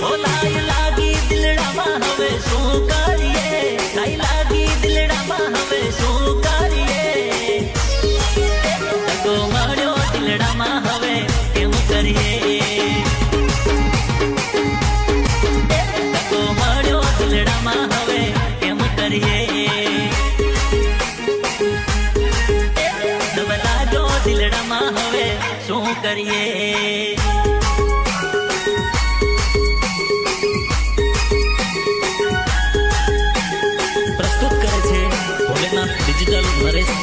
ઓ લાઈ લાગી દિલડામાં હવે શું કરીએ, લાઈ લાગી દિલડામાં હવે શું કરીએ, ધક્કો મળ્યો દિલડામાં હવે કેમ કરીએ, ધક્કો મળ્યો દિલડામાં હવે કેમ કરીએ, લાગ્યો દિલડામાં હવે શું કરીએ. પ્રસ્તુત કરે છે ભોલેનાથ ડિજિટલ નરેશ.